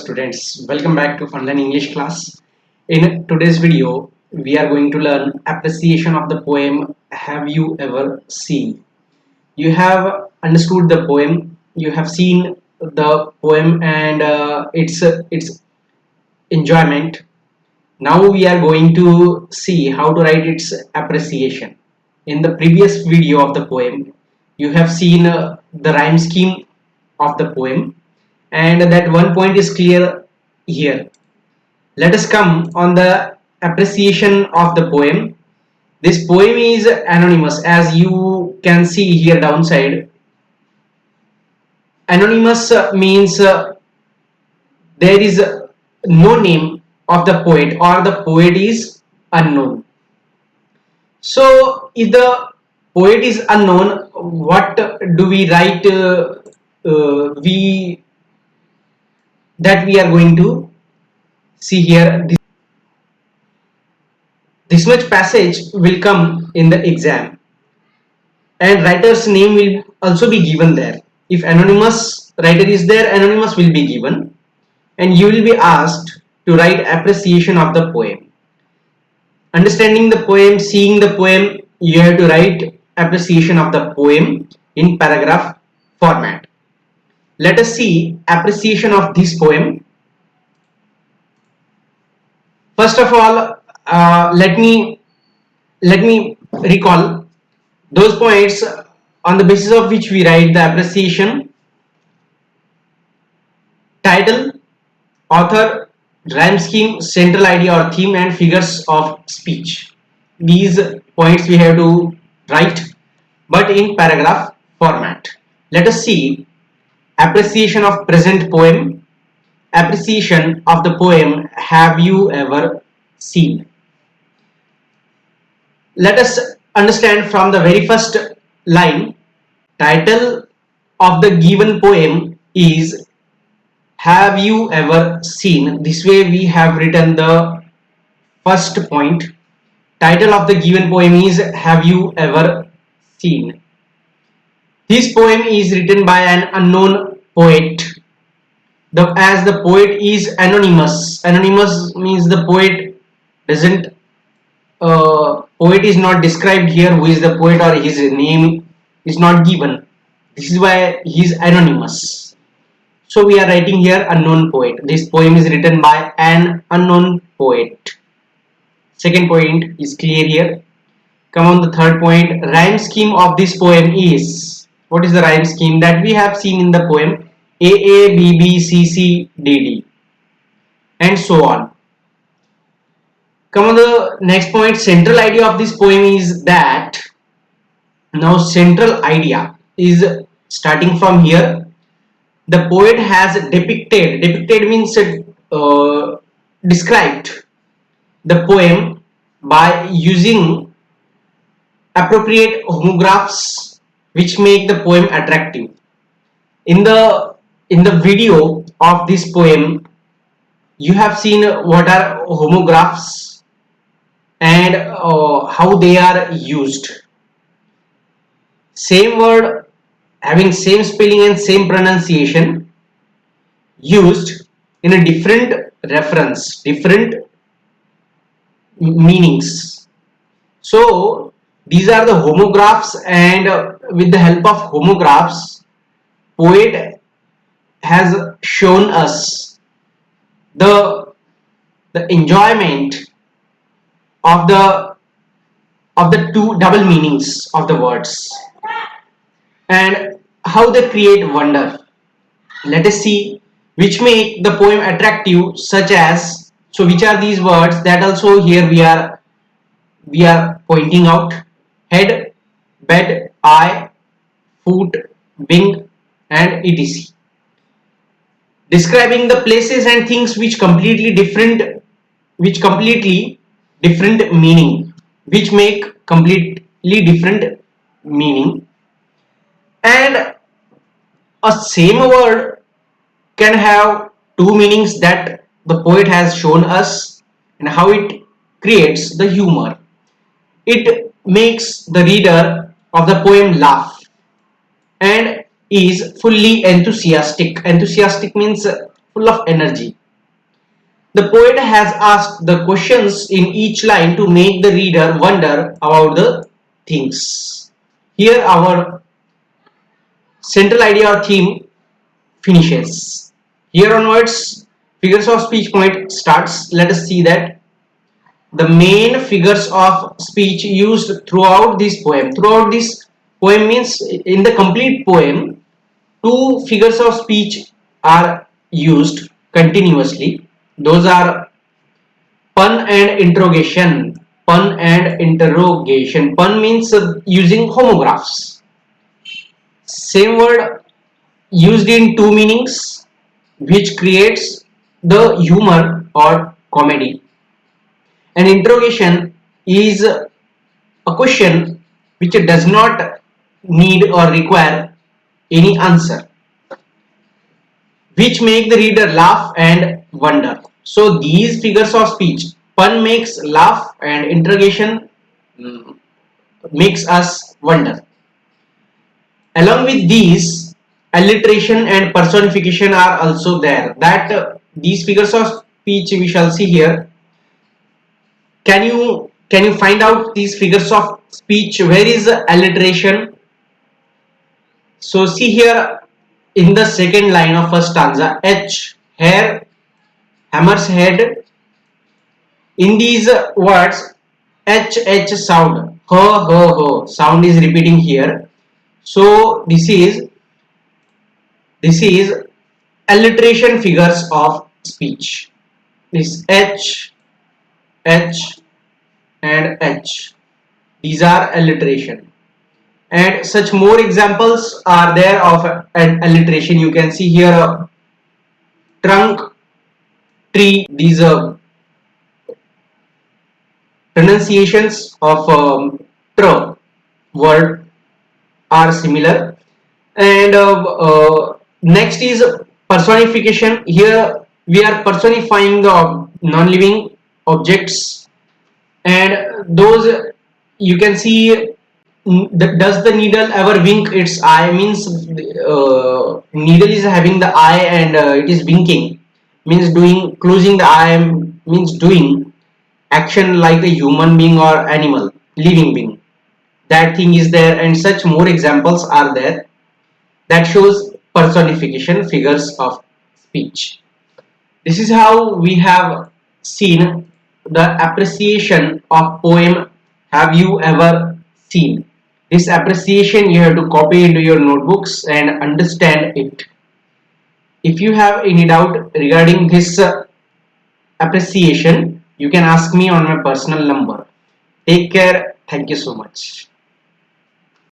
students, welcome back to Funland English class. In today's video, we are going to learn appreciation of the poem Have You Ever Seen? You have understood the poem, you have seen the poem and its enjoyment. Now we are going to see how to write its appreciation. In the previous video of the poem, you have seen the rhyme scheme of the poem, and that one point is clear here. Let us come on the appreciation of the poem. This poem is anonymous, as you can see here downside. Anonymous means there is no name of the poet, or the poet is unknown. So if the poet is unknown, what do we write? We that we are going to see here. This much passage will come in the exam, and writer's name will also be given there. If anonymous writer is there, anonymous will be given, and you will be asked to write appreciation of the poem. Understanding the poem, seeing the poem, you have to write appreciation of the poem in paragraph format. Let us see appreciation of this poem. First of all, let me recall those points on the basis of which we write the appreciation: title, author, rhyme scheme, central idea or theme, and figures of speech. These points we have to write, but in paragraph format. Let us see appreciation of present poem. Appreciation of the poem Have You Ever Seen? Let us understand from the very first line. Title of the given poem is Have You Ever Seen? This way we have written the first point. Title of the given poem is Have You Ever Seen? This poem is written by an unknown poet. As the poet is anonymous. Anonymous means the poet doesn't. Poet is not described here. Who is the poet, or his name is not given. This is why he is anonymous. So we are writing here unknown poet. This poem is written by an unknown poet. Second point is clear here. Come on the third point. Rhyme scheme of this poem is. What is the rhyme scheme that we have seen in the poem? A, B, B, C, C, D, D, and so on. Come on the next point. Central idea of this poem is that. Now central idea is starting from here. The poet has depicted means described the poem by using appropriate homographs which make the poem attractive. In the video of this poem, you have seen what are homographs and how they are used. Same word having same spelling and same pronunciation used in a different reference, different meanings. So these are the homographs, and with the help of homographs, poet has shown us the enjoyment of the two double meanings of the words and how they create wonder. Let us see which make the poem attractive, such as, so which are these words that also here we are pointing out: head, bed, eye, foot, wing, and etc. Describing the places and things which completely different meaning, which make completely different meaning. And a same word can have two meanings that the poet has shown us, and how it creates the humor. It makes the reader of the poem laugh and is fully enthusiastic. Enthusiastic means full of energy. The poet has asked the questions in each line to make the reader wonder about the things. Here our central idea or theme finishes. Here onwards, figures of speech point starts. Let us see that the main figures of speech used throughout this poem. Throughout this poem means in the complete poem, two figures of speech are used continuously. Those are pun and interrogation. Pun and interrogation. Pun means using homographs. Same word used in two meanings, which creates the humor or comedy. An interrogation is a question which does not need or require any answer, which make the reader laugh and wonder. So these figures of speech, pun makes laugh and interrogation makes us wonder. Along with these, alliteration and personification are also there. That these figures of speech we shall see here. Can you find out these figures of speech? Where is alliteration? So see here in the second line of first stanza, H, hair, hammer's head. In these words, H sound, sound is repeating here. So this is alliteration figures of speech. This H, H and H. These are alliteration. And such more examples are there of alliteration. You can see here trunk, tree. These pronunciations of tr word are similar. And next is personification. Here we are personifying the non-living objects, and those you can see. Does the needle ever wink its eye? Means needle is having the eye and it is winking. Means doing closing the eye means doing action like a human being or animal, living being. That thing is there, and such more examples are there that shows personification figures of speech. This is how we have seen the appreciation of poem. Have you ever seen? This appreciation you have to copy into your notebooks and understand it. If you have any doubt regarding this appreciation, you can ask me on my personal number. Take care. Thank you so much.